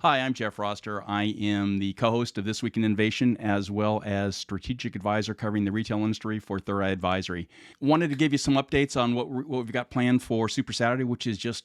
Hi, I'm Jeff Roster. I am the co-host of This Week in Innovation, as well as strategic advisor covering the retail industry for Third Eye Advisory. Wanted to give you some updates on what we've got planned for Super Saturday, which is just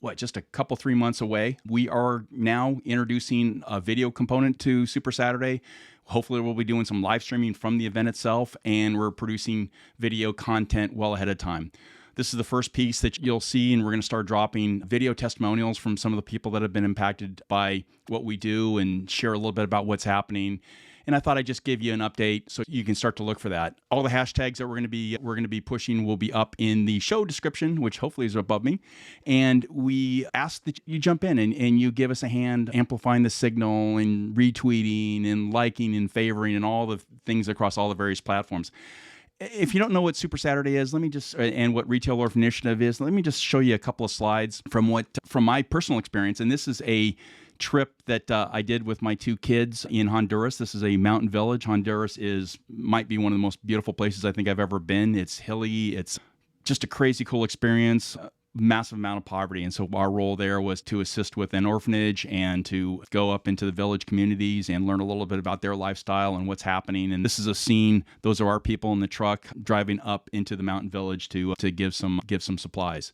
a couple, 3 months away. We are now introducing a video component to Super Saturday. Hopefully we'll be doing some live streaming from the event itself, and we're producing video content well ahead of time. This is the first piece that you'll see, and we're going to start dropping video testimonials from some of the people that have been impacted by what we do and share a little bit about what's happening. And I thought I'd just give you an update so you can start to look for that. All the hashtags that we're going to be pushing will be up in the show description, which hopefully is above me. And we ask that you jump in and you give us a hand amplifying the signal and retweeting and liking and favoring and all the things across all the various platforms. If you don't know what Super Saturday is, and what Retail Orphan Initiative is, let me just show you a couple of slides from my personal experience. And this is a trip that I did with my two kids in Honduras. This is a mountain village. Honduras might be one of the most beautiful places I think I've ever been. It's hilly. It's just a crazy cool experience. Massive amount of poverty. And so our role there was to assist with an orphanage and to go up into the village communities and learn a little bit about their lifestyle and what's happening. And this is a scene. Those are our people in the truck driving up into the mountain village to give some supplies.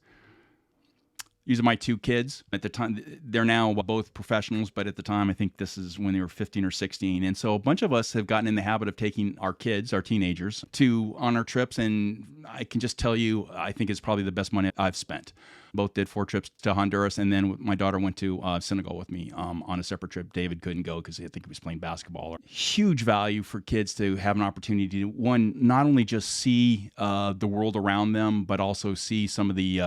These are my two kids. At the time, they're now both professionals, but at the time, I think this is when they were 15 or 16. And so a bunch of us have gotten in the habit of taking our kids, our teenagers, on our trips. And I can just tell you, I think it's probably the best money I've spent. Both did 4 trips to Honduras, and then my daughter went to Senegal with me on a separate trip. David couldn't go because I think he was playing basketball. Huge value for kids to have an opportunity to, one, not only just see the world around them, but also see some of the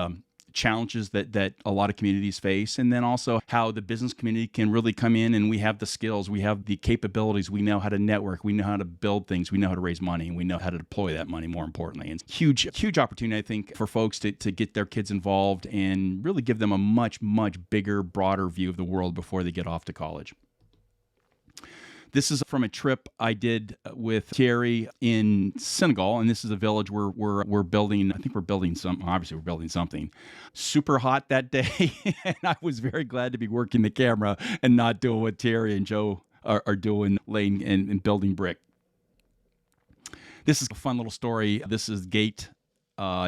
challenges that a lot of communities face, and then also how the business community can really come in, and we have the skills, we have the capabilities, we know how to network, we know how to build things, we know how to raise money, and we know how to deploy that money, more importantly. And huge opportunity, I think, for folks to get their kids involved and really give them a much bigger, broader view of the world before they get off to college. This is from a trip I did with Thierry in Senegal, and this is a village where we're building. I think we're building something. Obviously, we're building something. Super hot that day, and I was very glad to be working the camera and not doing what Thierry and Joe are doing, laying and building brick. This is a fun little story. This is Gate.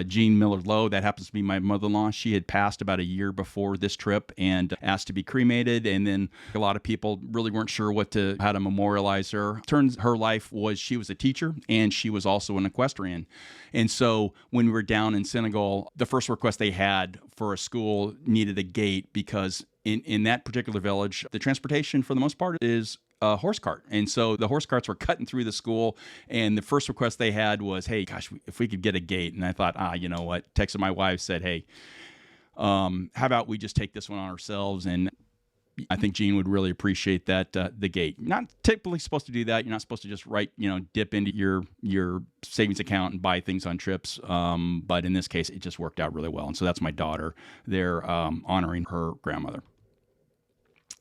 Jean Miller-Lowe, that happens to be my mother-in-law. She had passed about a year before this trip and asked to be cremated. And then a lot of people really weren't sure how to memorialize her. Turns her life was she was a teacher and she was also an equestrian. And so when we were down in Senegal, the first request they had for a school needed a gate because in that particular village, the transportation for the most part is a horse cart. And so the horse carts were cutting through the school. And the first request they had was, hey, gosh, if we could get a gate. And I thought, you know what? Texted my wife, said, hey, how about we just take this one on ourselves? And I think Gene would really appreciate that, the gate. Not typically supposed to do that. You're not supposed to just dip into your savings account and buy things on trips. But in this case, it just worked out really well. And so that's my daughter. They're honoring her grandmother.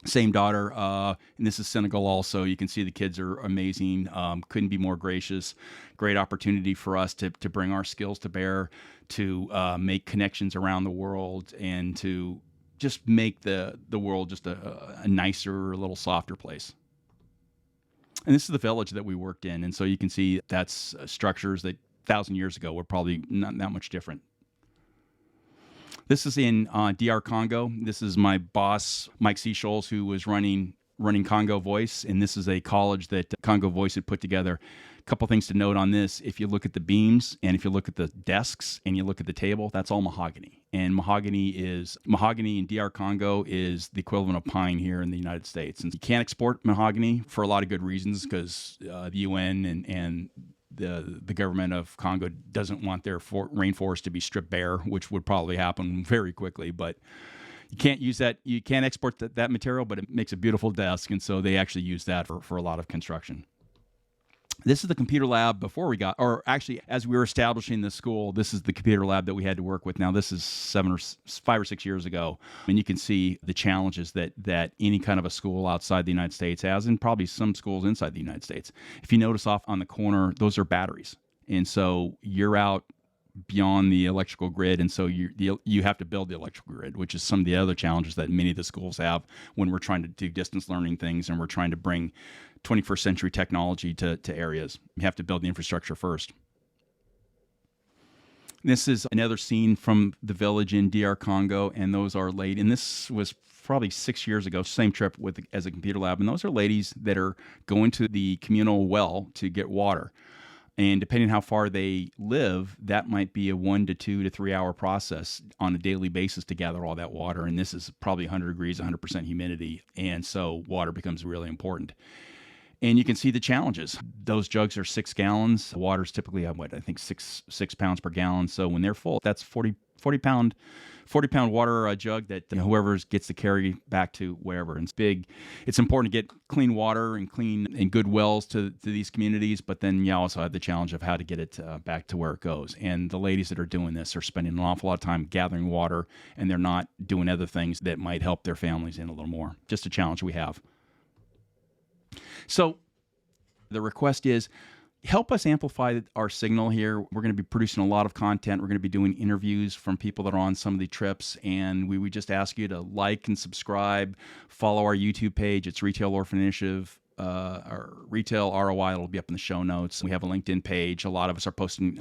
Same daughter, and this is Senegal also. You can see the kids are amazing. Couldn't be more gracious. Great opportunity for us to bring our skills to bear, to make connections around the world, and to just make the world just a nicer, a little softer place. And this is the village that we worked in. And so you can see that's structures that 1,000 years ago were probably not that much different. This is in DR Congo. This is my boss, Mike Seasholes, who was running Congo Voice, and this is a college that Congo Voice had put together. A couple things to note on this. If you look at the beams, and if you look at the desks, and you look at the table, that's all mahogany. And mahogany in DR Congo is the equivalent of pine here in the United States. And you can't export mahogany for a lot of good reasons, because the UN and the government of Congo doesn't want their rainforest to be stripped bare, which would probably happen very quickly. But you can't use that. You can't export that material, but it makes a beautiful desk, and so they actually use that for a lot of construction. This is the computer lab as we were establishing the school, this is the computer lab that we had to work with. Now, this is 5 or 6 years ago, and you can see the challenges that any kind of a school outside the United States has, and probably some schools inside the United States. If you notice off on the corner, those are batteries. And so you're out beyond the electrical grid, and so you have to build the electrical grid, which is some of the other challenges that many of the schools have when we're trying to do distance learning things and we're trying to bring 21st century technology to areas. You have to build the infrastructure first. This is another scene from the village in DR Congo, and those are ladies, and this was probably 6 years ago, same trip as a computer lab, and those are ladies that are going to the communal well to get water. And depending on how far they live, that might be a 1 to 2 to 3 hour process on a daily basis to gather all that water. And this is probably 100 degrees, 100% humidity. And so water becomes really important. And you can see the challenges. Those jugs are 6 gallons. Water's typically, I think, six pounds per gallon. So when they're full, that's 40 pound water jug that whoever gets to carry back to wherever. And it's big. It's important to get clean water and clean and good wells to these communities. But then you also have the challenge of how to get it back to where it goes. And the ladies that are doing this are spending an awful lot of time gathering water, and they're not doing other things that might help their families in a little more. Just a challenge we have. So the request is, help us amplify our signal here. We're going to be producing a lot of content. We're going to be doing interviews from people that are on some of the trips, and we would just ask you to like and subscribe, follow our YouTube page. It's Retail Orphan Initiative, or Retail ROI. It'll be up in the show notes. We have a LinkedIn page. A lot of us are posting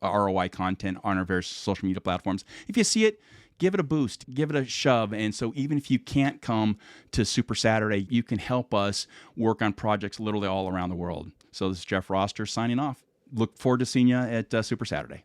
ROI content on our various social media platforms. If you see it, give it a boost, give it a shove. And so even if you can't come to Super Saturday, you can help us work on projects literally all around the world. So this is Jeff Roster signing off. Look forward to seeing you at Super Saturday.